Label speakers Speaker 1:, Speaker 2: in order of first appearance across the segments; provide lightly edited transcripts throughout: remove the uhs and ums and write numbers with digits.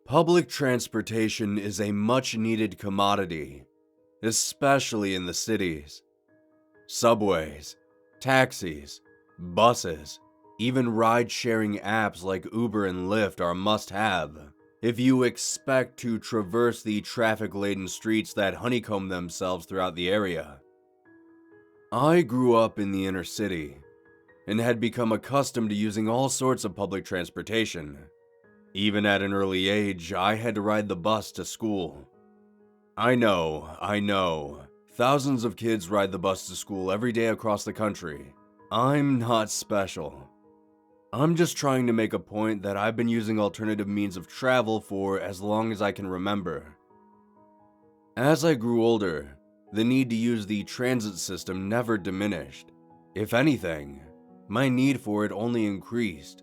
Speaker 1: Public transportation is a much-needed commodity, especially in the cities. Subways, taxis, buses, even ride-sharing apps like Uber and Lyft are a must-have if you expect to traverse the traffic-laden streets that honeycomb themselves throughout the area. I grew up in the inner city and had become accustomed to using all sorts of public transportation. Even at an early age, I had to ride the bus to school. I know. Thousands of kids ride the bus to school every day across the country. I'm not special. I'm just trying to make a point that I've been using alternative means of travel for as long as I can remember. As I grew older, the need to use the transit system never diminished. If anything, my need for it only increased.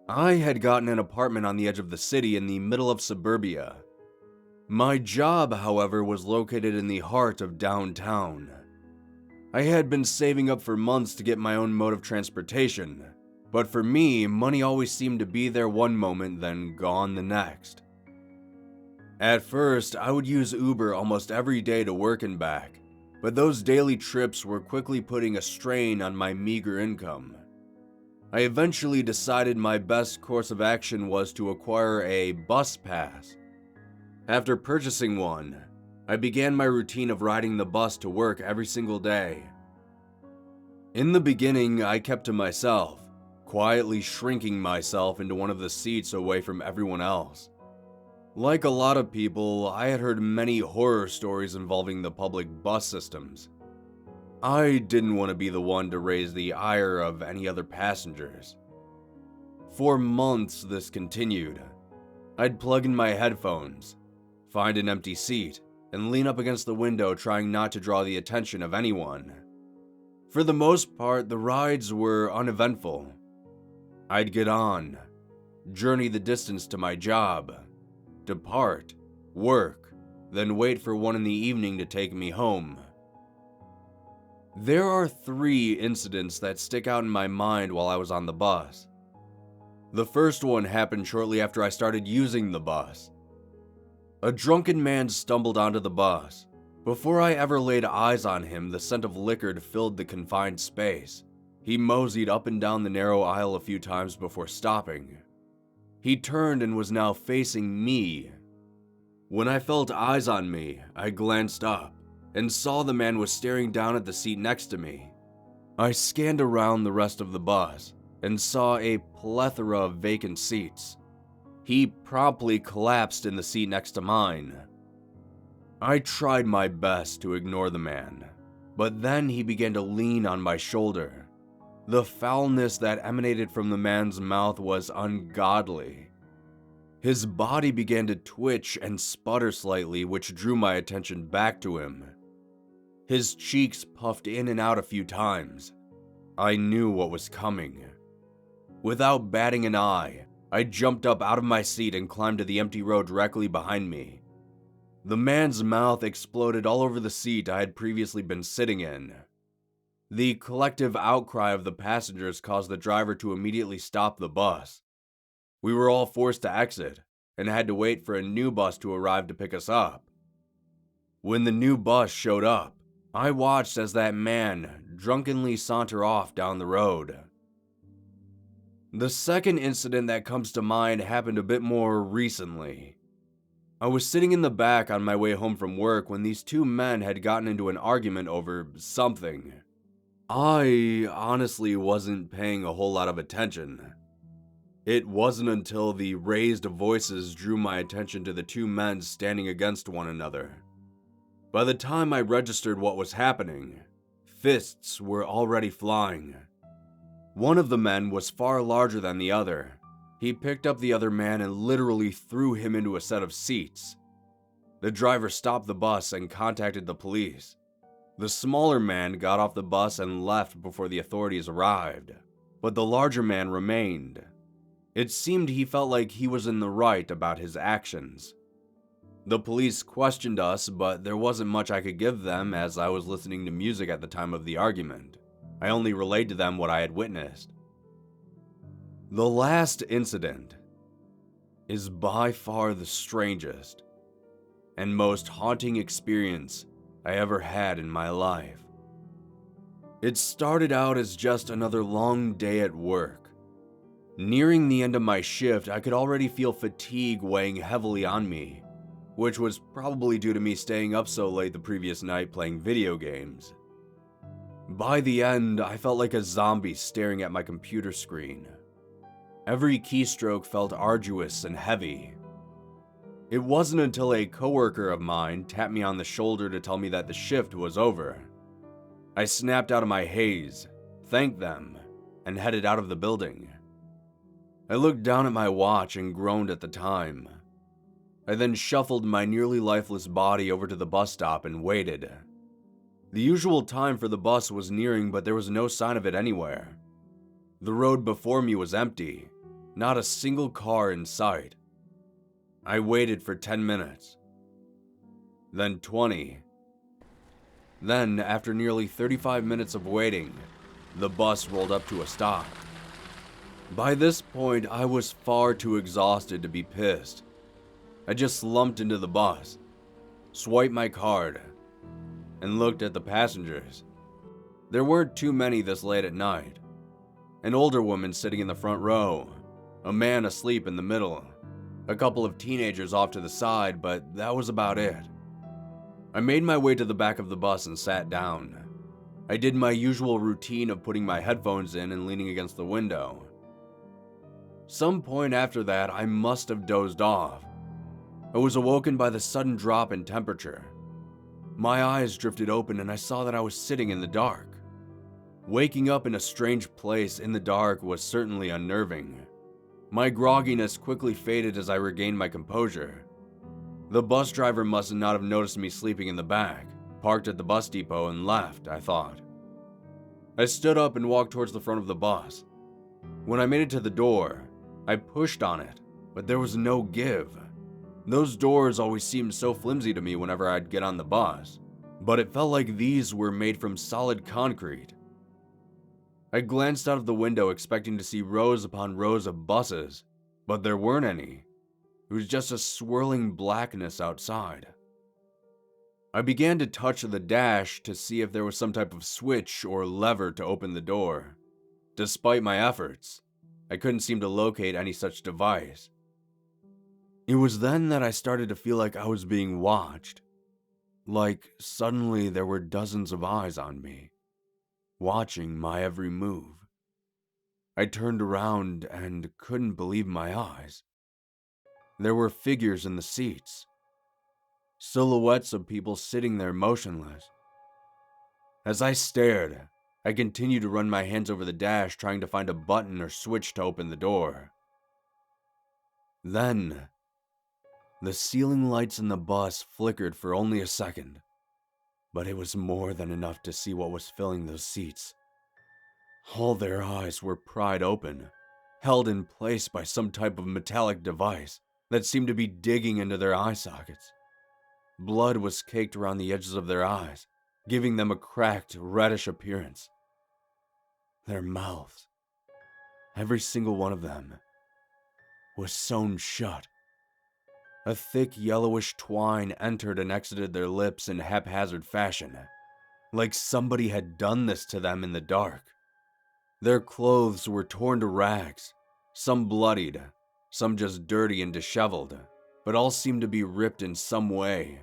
Speaker 1: I had gotten an apartment on the edge of the city in the middle of suburbia. My job, however, was located in the heart of downtown. I had been saving up for months to get my own mode of transportation, but for me, money always seemed to be there one moment, then gone the next. At first, I would use Uber almost every day to work and back, but those daily trips were quickly putting a strain on my meager income. I eventually decided my best course of action was to acquire a bus pass. After purchasing one, I began my routine of riding the bus to work every single day. In the beginning, I kept to myself, quietly shrinking myself into one of the seats away from everyone else. Like a lot of people, I had heard many horror stories involving the public bus systems. I didn't want to be the one to raise the ire of any other passengers. For months this continued. I'd plug in my headphones, find an empty seat, and lean up against the window trying not to draw the attention of anyone. For the most part, the rides were uneventful. I'd get on, journey the distance to my job, depart, work, then wait for one in the evening to take me home. There are 3 incidents that stick out in my mind while I was on the bus. The first one happened shortly after I started using the bus. A drunken man stumbled onto the bus. Before I ever laid eyes on him, the scent of liquor filled the confined space. He moseyed up and down the narrow aisle a few times before stopping. He turned and was now facing me. When I felt eyes on me, I glanced up and saw the man was staring down at the seat next to me. I scanned around the rest of the bus and saw a plethora of vacant seats. He promptly collapsed in the seat next to mine. I tried my best to ignore the man, but then he began to lean on my shoulder. The foulness that emanated from the man's mouth was ungodly. His body began to twitch and sputter slightly, which drew my attention back to him. His cheeks puffed in and out a few times. I knew what was coming. Without batting an eye, I jumped up out of my seat and climbed to the empty row directly behind me. The man's mouth exploded all over the seat I had previously been sitting in. The collective outcry of the passengers caused the driver to immediately stop the bus. We were all forced to exit and had to wait for a new bus to arrive to pick us up. When the new bus showed up, I watched as that man drunkenly saunter off down the road. The second incident that comes to mind happened a bit more recently. I was sitting in the back on my way home from work when these 2 men had gotten into an argument over something. I honestly wasn't paying a whole lot of attention. It wasn't until the raised voices drew my attention to the 2 men standing against one another. By the time I registered what was happening, fists were already flying. One of the men was far larger than the other. He picked up the other man and literally threw him into a set of seats. The driver stopped the bus and contacted the police. The smaller man got off the bus and left before the authorities arrived, but the larger man remained. It seemed he felt like he was in the right about his actions. The police questioned us, but there wasn't much I could give them as I was listening to music at the time of the argument. I only relayed to them what I had witnessed. The last incident. is by far the strangest and most haunting experience I ever had in my life. It started out as just another long day at work. Nearing the end of my shift, I could already feel fatigue weighing heavily on me, which was probably due to me staying up so late the previous night playing video games. By the end, I felt like a zombie staring at my computer screen. Every keystroke felt arduous and heavy. It wasn't until a coworker of mine tapped me on the shoulder to tell me that the shift was over. I snapped out of my haze, thanked them, and headed out of the building. I looked down at my watch and groaned at the time. I then shuffled my nearly lifeless body over to the bus stop and waited. The usual time for the bus was nearing, but there was no sign of it anywhere. The road before me was empty, not a single car in sight. I waited for 10 minutes, then 20. Then, after nearly 35 minutes of waiting, the bus rolled up to a stop. By this point, I was far too exhausted to be pissed. I just slumped into the bus, swiped my card, and looked at the passengers. There weren't too many this late at night. An older woman sitting in the front row, a man asleep in the middle, a couple of teenagers off to the side, but that was about it. I made my way to the back of the bus and sat down. I did my usual routine of putting my headphones in and leaning against the window. Some point after that, I must have dozed off. I was awoken by the sudden drop in temperature. My eyes drifted open and I saw that I was sitting in the dark. Waking up in a strange place in the dark was certainly unnerving. My grogginess quickly faded as I regained my composure. The bus driver must not have noticed me sleeping in the back, parked at the bus depot and left, I thought. I stood up and walked towards the front of the bus. When I made it to the door, I pushed on it, but there was no give. Those doors always seemed so flimsy to me whenever I'd get on the bus, but it felt like these were made from solid concrete. I glanced out of the window expecting to see rows upon rows of buses, but there weren't any. It was just a swirling blackness outside. I began to touch the dash to see if there was some type of switch or lever to open the door. Despite my efforts, I couldn't seem to locate any such device. It was then that I started to feel like I was being watched. Like suddenly there were dozens of eyes on me, watching my every move. I turned around and couldn't believe my eyes. There were figures in the seats, silhouettes of people sitting there motionless. As I stared, I continued to run my hands over the dash, trying to find a button or switch to open the door. Then, the ceiling lights in the bus flickered for only a second, but it was more than enough to see what was filling those seats. All their eyes were pried open, held in place by some type of metallic device that seemed to be digging into their eye sockets. Blood was caked around the edges of their eyes, giving them a cracked, reddish appearance. Their mouths, every single one of them, was sewn shut. A thick yellowish twine entered and exited their lips in haphazard fashion, like somebody had done this to them in the dark. Their clothes were torn to rags, some bloodied, some just dirty and disheveled, but all seemed to be ripped in some way.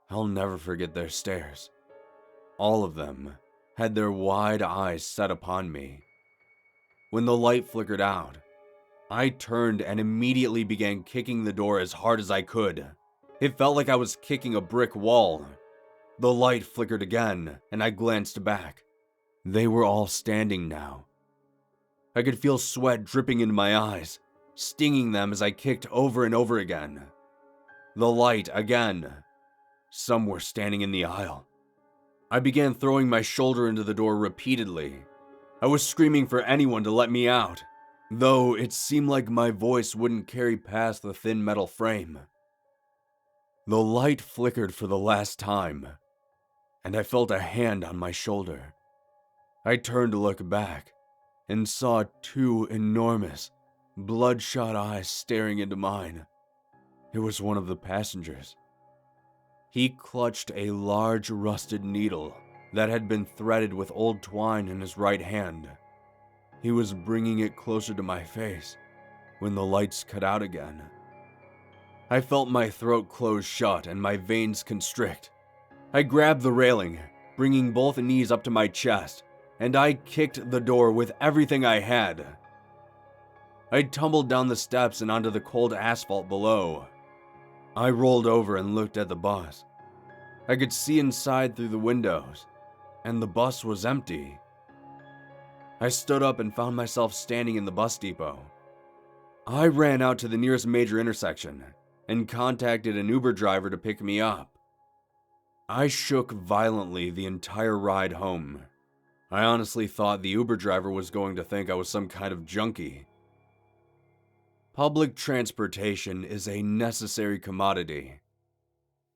Speaker 1: I'll never forget their stares. All of them had their wide eyes set upon me. When the light flickered out, I turned and immediately began kicking the door as hard as I could. It felt like I was kicking a brick wall. The light flickered again, and I glanced back. They were all standing now. I could feel sweat dripping into my eyes, stinging them as I kicked over and over again. The light again. Some were standing in the aisle. I began throwing my shoulder into the door repeatedly. I was screaming for anyone to let me out, though it seemed like my voice wouldn't carry past the thin metal frame. The light flickered for the last time, and I felt a hand on my shoulder. I turned to look back and saw two enormous, bloodshot eyes staring into mine. It was one of the passengers. He clutched a large rusted needle that had been threaded with old twine in his right hand. He was bringing it closer to my face when the lights cut out again. I felt my throat close shut and my veins constrict. I grabbed the railing, bringing both knees up to my chest, and I kicked the door with everything I had. I tumbled down the steps and onto the cold asphalt below. I rolled over and looked at the bus. I could see inside through the windows, and the bus was empty. I stood up and found myself standing in the bus depot. I ran out to the nearest major intersection and contacted an Uber driver to pick me up. I shook violently the entire ride home. I honestly thought the Uber driver was going to think I was some kind of junkie. Public transportation is a necessary commodity.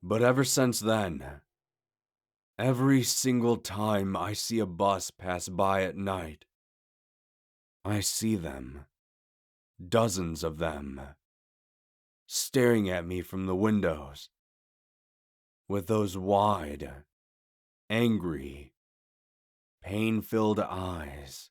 Speaker 1: But ever since then, every single time I see a bus pass by at night, I see them, dozens of them, staring at me from the windows with those wide, angry, pain-filled eyes.